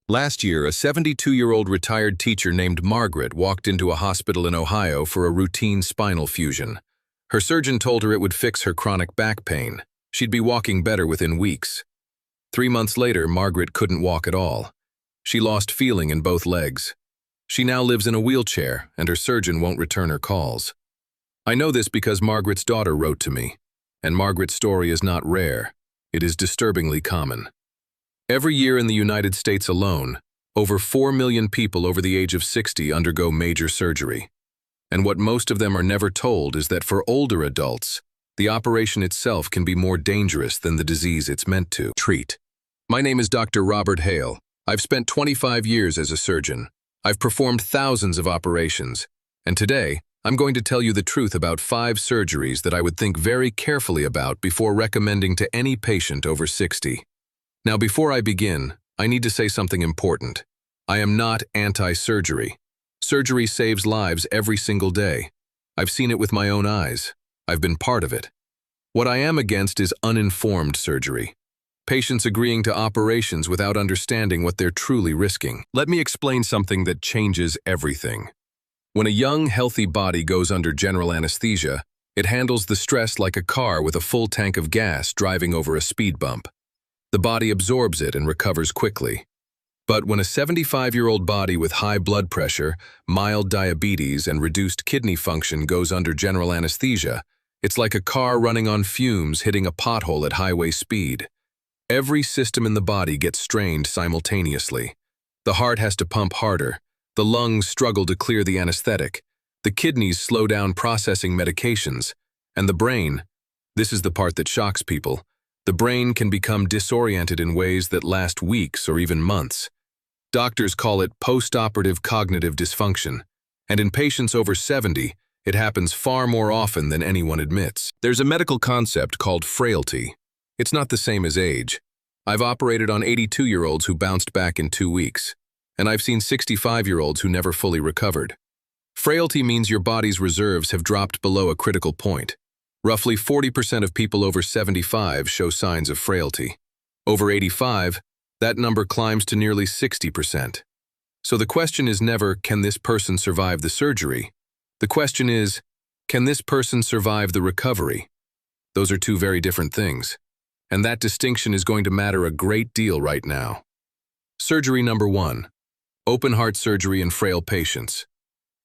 Last year, a 72-year-old retired teacher named Margaret walked into a hospital in Ohio for a routine spinal fusion. Her surgeon told her it would fix her chronic back pain. She'd be walking better within weeks. 3 months later, Margaret couldn't walk at all. She lost feeling in both legs. She now lives in a wheelchair, and her surgeon won't return her calls. I know this because Margaret's daughter wrote to me, and Margaret's story is not rare. It is disturbingly common. Every year in the United States alone, over 4 million people over the age of 60 undergo major surgery. And what most of them are never told is that for older adults, the operation itself can be more dangerous than the disease it's meant to treat. My name is Dr. Robert Hale. I've spent 25 years as a surgeon. I've performed thousands of operations. And today, I'm going to tell you the truth about 5 surgeries that I would think very carefully about before recommending to any patient over 60. Now, before I begin, I need to say something important. I am not anti-surgery. Surgery saves lives every single day. I've seen it with my own eyes. I've been part of it. What I am against is uninformed surgery. Patients agreeing to operations without understanding what they're truly risking. Let me explain something that changes everything. When a young, healthy body goes under general anesthesia, it handles the stress like a car with a full tank of gas driving over a speed bump. The body absorbs it and recovers quickly. But when a 75-year-old body with high blood pressure, mild diabetes, and reduced kidney function goes under general anesthesia, it's like a car running on fumes hitting a pothole at highway speed. Every system in the body gets strained simultaneously. The heart has to pump harder. The lungs struggle to clear the anesthetic. The kidneys slow down processing medications. And the brain, this is the part that shocks people, the brain can become disoriented in ways that last weeks or even months. Doctors call it post-operative cognitive dysfunction, and in patients over 70, it happens far more often than anyone admits. There's a medical concept called frailty. It's not the same as age. I've operated on 82-year-olds who bounced back in 2 weeks, and I've seen 65-year-olds who never fully recovered. Frailty means your body's reserves have dropped below a critical point. Roughly 40% of people over 75 show signs of frailty. Over 85, that number climbs to nearly 60%. So the question is never, can this person survive the surgery? The question is, can this person survive the recovery? Those are 2 very different things. And that distinction is going to matter a great deal right now. Surgery number 1. Open heart surgery in frail patients.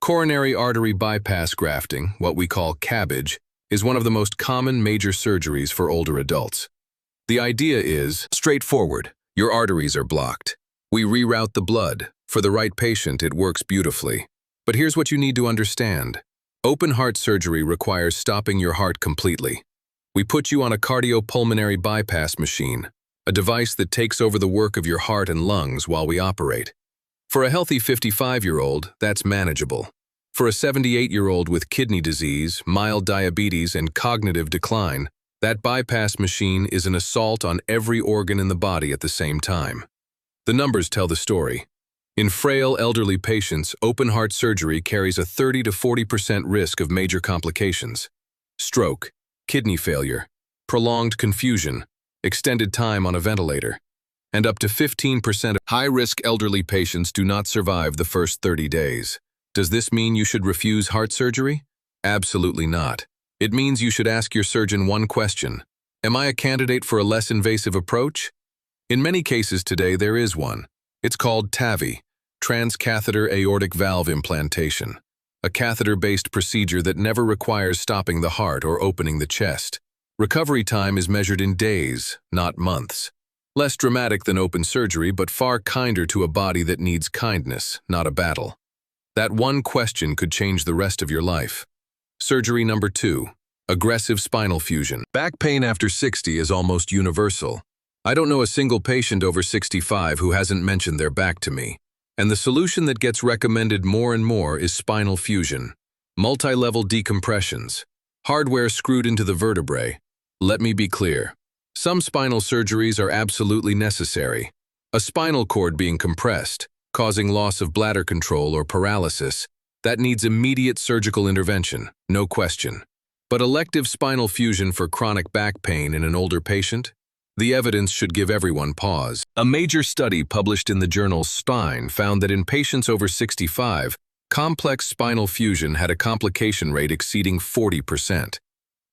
Coronary artery bypass grafting, what we call CABG, is one of the most common major surgeries for older adults. The idea is straightforward. Your arteries are blocked. We reroute the blood. For the right patient, it works beautifully. But here's what you need to understand. Open heart surgery requires stopping your heart completely. We put you on a cardiopulmonary bypass machine, a device that takes over the work of your heart and lungs while we operate. For a healthy 55-year-old, that's manageable. For a 78-year-old with kidney disease, mild diabetes, and cognitive decline, that bypass machine is an assault on every organ in the body at the same time. The numbers tell the story. In frail elderly patients, open heart surgery carries a 30 to 40% risk of major complications. Stroke, kidney failure, prolonged confusion, extended time on a ventilator, and up to 15% of high-risk elderly patients do not survive the first 30 days. Does this mean you should refuse heart surgery? Absolutely not. It means you should ask your surgeon one question. Am I a candidate for a less invasive approach? In many cases today, there is one. It's called TAVI, transcatheter aortic valve implantation, a catheter-based procedure that never requires stopping the heart or opening the chest. Recovery time is measured in days, not months. Less dramatic than open surgery, but far kinder to a body that needs kindness, not a battle. That one question could change the rest of your life. Surgery number 2, aggressive spinal fusion. Back pain after 60 is almost universal. I don't know a single patient over 65 who hasn't mentioned their back to me. And the solution that gets recommended more and more is spinal fusion. Multi-level decompressions. Hardware screwed into the vertebrae. Let me be clear. Some spinal surgeries are absolutely necessary. A spinal cord being compressed, causing loss of bladder control or paralysis, that needs immediate surgical intervention, no question. But elective spinal fusion for chronic back pain in an older patient? The evidence should give everyone pause. A major study published in the journal Spine found that in patients over 65, complex spinal fusion had a complication rate exceeding 40%.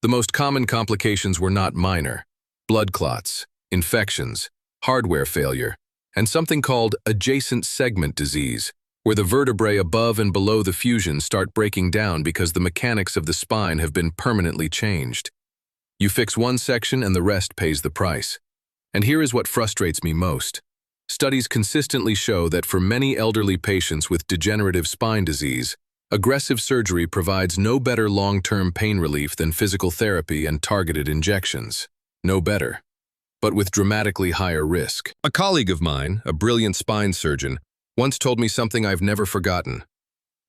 The most common complications were not minor: blood clots, infections, hardware failure, and something called adjacent segment disease, where the vertebrae above and below the fusion start breaking down because the mechanics of the spine have been permanently changed. You fix one section and the rest pays the price. And here is what frustrates me most. Studies consistently show that for many elderly patients with degenerative spine disease, aggressive surgery provides no better long-term pain relief than physical therapy and targeted injections. No better, but with dramatically higher risk. A colleague of mine, a brilliant spine surgeon, once told me something I've never forgotten.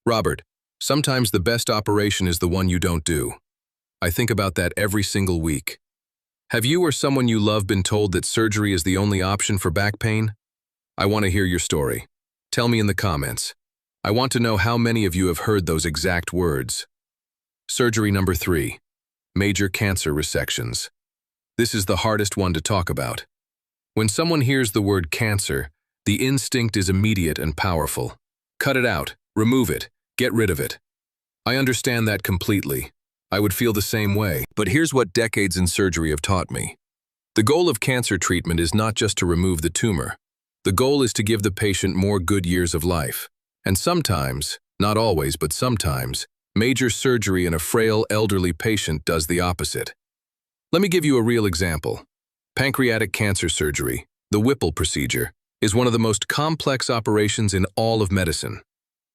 "Robert, sometimes the best operation is the one you don't do." I think about that every single week. Have you or someone you love been told that surgery is the only option for back pain? I want to hear your story. Tell me in the comments. I want to know how many of you have heard those exact words. Surgery number 3. Major cancer resections. This is the hardest one to talk about. When someone hears the word cancer, the instinct is immediate and powerful. Cut it out, remove it, get rid of it. I understand that completely. I would feel the same way. But here's what decades in surgery have taught me. The goal of cancer treatment is not just to remove the tumor. The goal is to give the patient more good years of life. And sometimes, not always, but sometimes, major surgery in a frail, elderly patient does the opposite. Let me give you a real example. Pancreatic cancer surgery, the Whipple procedure, is one of the most complex operations in all of medicine.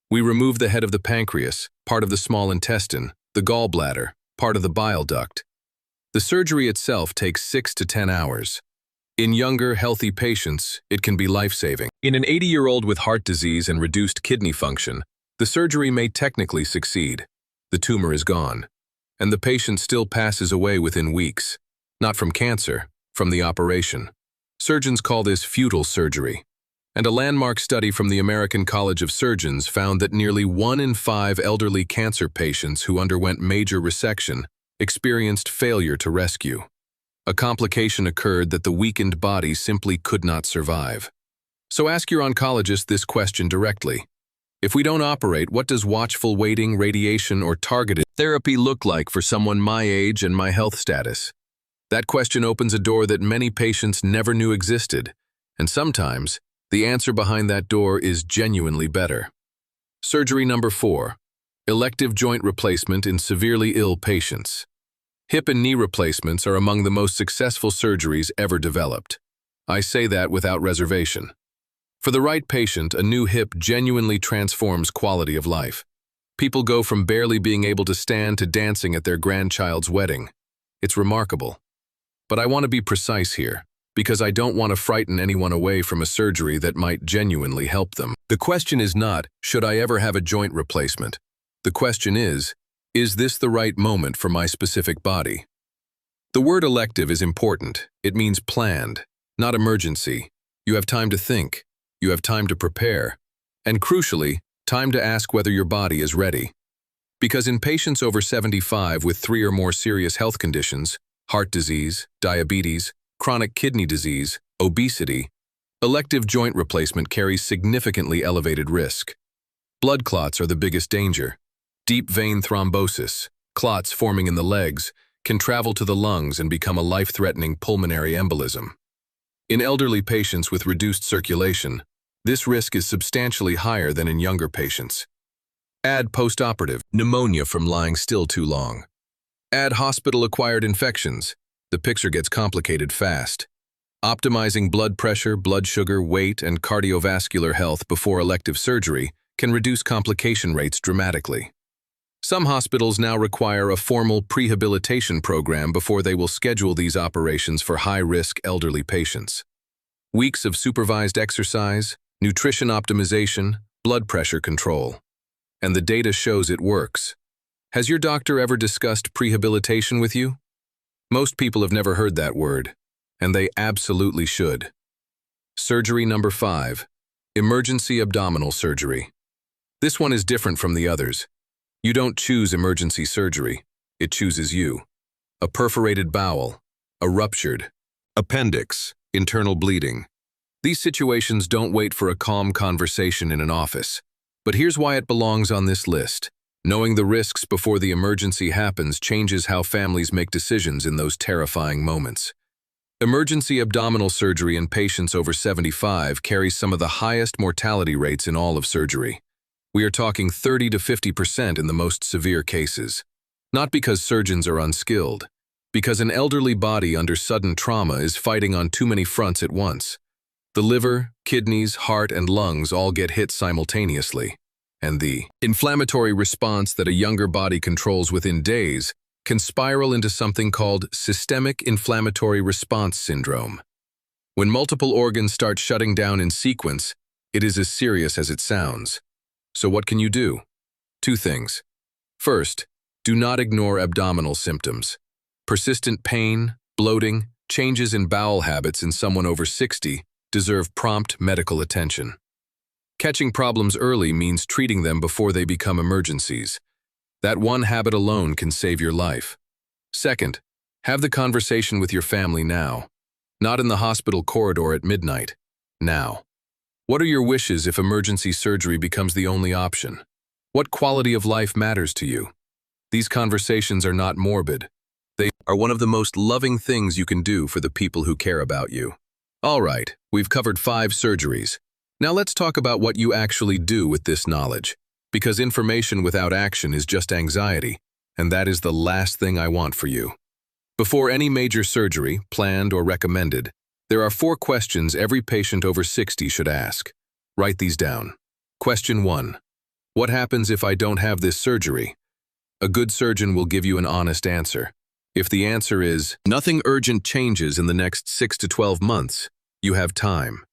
We remove the head of the pancreas, part of the small intestine, the gallbladder, part of the bile duct. The surgery itself takes 6 to 10 hours. In younger, healthy patients, it can be life-saving. In an 80-year-old with heart disease and reduced kidney function, the surgery may technically succeed. The tumor is gone, and the patient still passes away within weeks. Not from cancer, from the operation. Surgeons call this futile surgery. And a landmark study from the American College of Surgeons found that nearly 1 in 5 elderly cancer patients who underwent major resection experienced failure to rescue. A complication occurred that the weakened body simply could not survive. So ask your oncologist this question directly. If we don't operate, what does watchful waiting, radiation, or targeted therapy look like for someone my age and my health status? That question opens a door that many patients never knew existed, and sometimes the answer behind that door is genuinely better. Surgery number 4. Elective joint replacement in severely ill patients. Hip and knee replacements are among the most successful surgeries ever developed. I say that without reservation. For the right patient, a new hip genuinely transforms quality of life. People go from barely being able to stand to dancing at their grandchild's wedding. It's remarkable. But I want to be precise here, because I don't want to frighten anyone away from a surgery that might genuinely help them. The question is not, should I ever have a joint replacement? The question is this the right moment for my specific body? The word elective is important. It means planned, not emergency. You have time to think. You have time to prepare. And crucially, time to ask whether your body is ready. Because in patients over 75 with 3 or more serious health conditions, heart disease, diabetes, chronic kidney disease, obesity, elective joint replacement carries significantly elevated risk. Blood clots are the biggest danger. Deep vein thrombosis, clots forming in the legs, can travel to the lungs and become a life-threatening pulmonary embolism. In elderly patients with reduced circulation, this risk is substantially higher than in younger patients. Add postoperative pneumonia from lying still too long. Add hospital-acquired infections. The picture gets complicated fast. Optimizing blood pressure, blood sugar, weight, and cardiovascular health before elective surgery can reduce complication rates dramatically. Some hospitals now require a formal prehabilitation program before they will schedule these operations for high-risk elderly patients. Weeks of supervised exercise, nutrition optimization, blood pressure control. And the data shows it works. Has your doctor ever discussed prehabilitation with you? Most people have never heard that word, and they absolutely should. Surgery number 5. Emergency abdominal surgery. This one is different from the others. You don't choose emergency surgery, it chooses you. A perforated bowel, a ruptured, Appendix, internal bleeding. These situations don't wait for a calm conversation in an office. But here's why it belongs on this list. Knowing the risks before the emergency happens changes how families make decisions in those terrifying moments. Emergency abdominal surgery in patients over 75 carries some of the highest mortality rates in all of surgery. We are talking 30 to 50% in the most severe cases. Not because surgeons are unskilled, because an elderly body under sudden trauma is fighting on too many fronts at once. The liver, kidneys, heart, and lungs all get hit simultaneously, and the inflammatory response that a younger body controls within days can spiral into something called systemic inflammatory response syndrome. When multiple organs start shutting down in sequence, it is as serious as it sounds. So what can you do? Two things. First, do not ignore abdominal symptoms. Persistent pain, bloating, changes in bowel habits in someone over 60 deserve prompt medical attention. Catching problems early means treating them before they become emergencies. That one habit alone can save your life. Second, have the conversation with your family now. Not in the hospital corridor at midnight. Now. What are your wishes if emergency surgery becomes the only option? What quality of life matters to you? These conversations are not morbid. They are one of the most loving things you can do for the people who care about you. All right, we've covered 5 surgeries. Now let's talk about what you actually do with this knowledge. Because information without action is just anxiety, and that is the last thing I want for you. Before any major surgery, planned or recommended, there are 4 questions every patient over 60 should ask. Write these down. Question 1. What happens if I don't have this surgery? A good surgeon will give you an honest answer. If the answer is, nothing urgent changes in the next 6 to 12 months, you have time.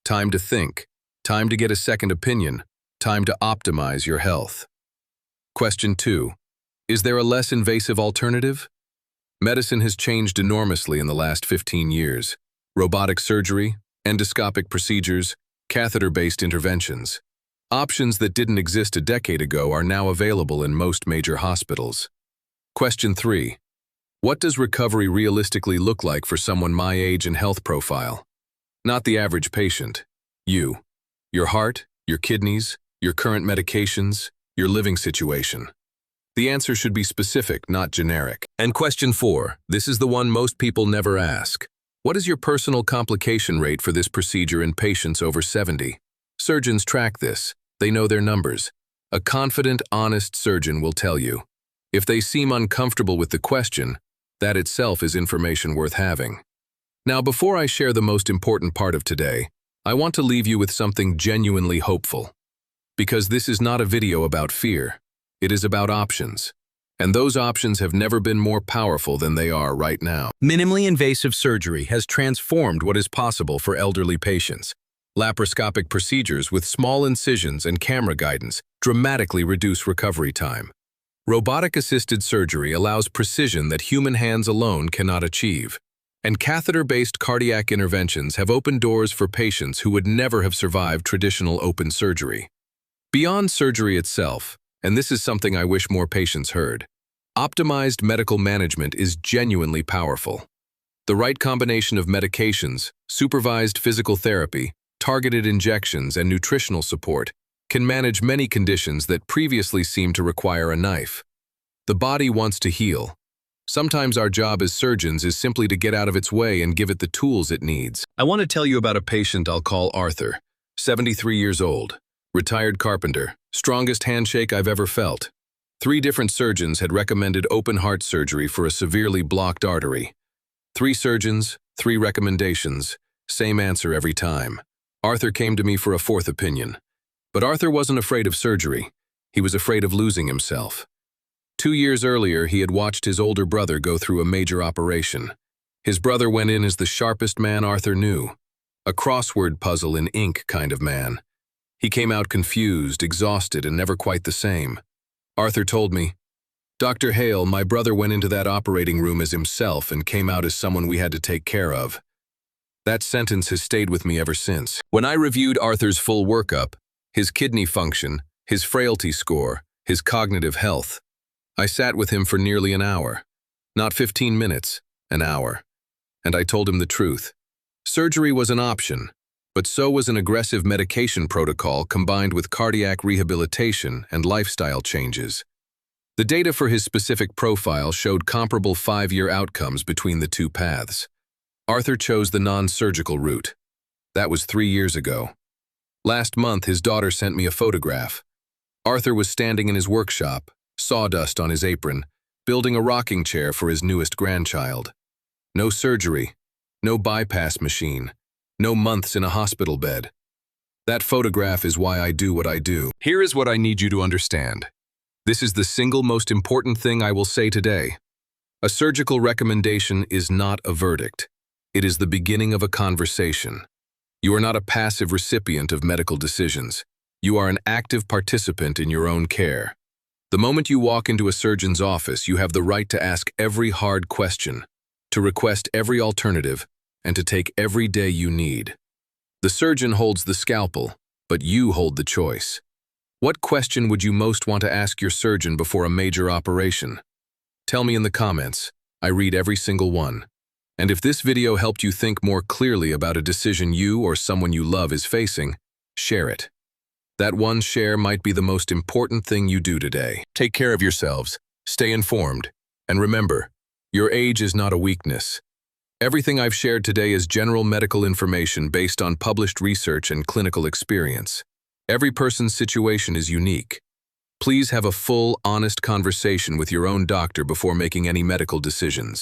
Time to think, time to get a second opinion, time to optimize your health. Question 2. Is there a less invasive alternative? Medicine has changed enormously in the last 15 years. Robotic surgery, endoscopic procedures, catheter-based interventions. Options that didn't exist a decade ago are now available in most major hospitals. Question 3. What does recovery realistically look like for someone my age and health profile? Not the average patient. You. Your heart, your kidneys, your current medications, your living situation. The answer should be specific, not generic. And question 4. This is the one most people never ask. What is your personal complication rate for this procedure in patients over 70? Surgeons track this. They know their numbers. A confident, honest surgeon will tell you. If they seem uncomfortable with the question, that itself is information worth having. Now, before I share the most important part of today, I want to leave you with something genuinely hopeful. Because this is not a video about fear. It is about options. And those options have never been more powerful than they are right now. Minimally invasive surgery has transformed what is possible for elderly patients. Laparoscopic procedures with small incisions and camera guidance dramatically reduce recovery time. Robotic-assisted surgery allows precision that human hands alone cannot achieve. And catheter-based cardiac interventions have opened doors for patients who would never have survived traditional open surgery. Beyond surgery itself, and this is something I wish more patients heard, optimized medical management is genuinely powerful. The right combination of medications, supervised physical therapy, targeted injections, and nutritional support can manage many conditions that previously seemed to require a knife. The body wants to heal. Sometimes our job as surgeons is simply to get out of its way and give it the tools it needs. I want to tell you about a patient I'll call Arthur, 73 years old, retired carpenter, strongest handshake I've ever felt. 3 different surgeons had recommended open heart surgery for a severely blocked artery. 3 surgeons, 3 recommendations, same answer every time. Arthur came to me for a 4th opinion. But Arthur wasn't afraid of surgery. He was afraid of losing himself. 2 years earlier, he had watched his older brother go through a major operation. His brother went in as the sharpest man Arthur knew, a crossword puzzle in ink kind of man. He came out confused, exhausted, and never quite the same. Arthur told me, "Dr. Hale, my brother went into that operating room as himself and came out as someone we had to take care of." That sentence has stayed with me ever since. When I reviewed Arthur's full workup, his kidney function, his frailty score, his cognitive health, I sat with him for nearly an hour. Not 15 minutes, an hour. and I told him the truth. Surgery was an option, but so was an aggressive medication protocol combined with cardiac rehabilitation and lifestyle changes. The data for his specific profile showed comparable 5-year outcomes between the two paths. Arthur chose the non-surgical route. That was 3 years ago. Last month, his daughter sent me a photograph. Arthur was standing in his workshop, sawdust on his apron, building a rocking chair for his newest grandchild. No surgery, no bypass machine, no months in a hospital bed. That photograph is why I do what I do. Here is what I need you to understand. This is the single most important thing I will say today. A surgical recommendation is not a verdict. It is the beginning of a conversation. You are not a passive recipient of medical decisions. You are an active participant in your own care. The moment you walk into a surgeon's office, you have the right to ask every hard question, to request every alternative, and to take every day you need. The surgeon holds the scalpel, but you hold the choice. What question would you most want to ask your surgeon before a major operation? Tell me in the comments. I read every single one. And if this video helped you think more clearly about a decision you or someone you love is facing, share it. That one share might be the most important thing you do today. Take care of yourselves, stay informed, and remember, your age is not a weakness. Everything I've shared today is general medical information based on published research and clinical experience. Every person's situation is unique. Please have a full, honest conversation with your own doctor before making any medical decisions.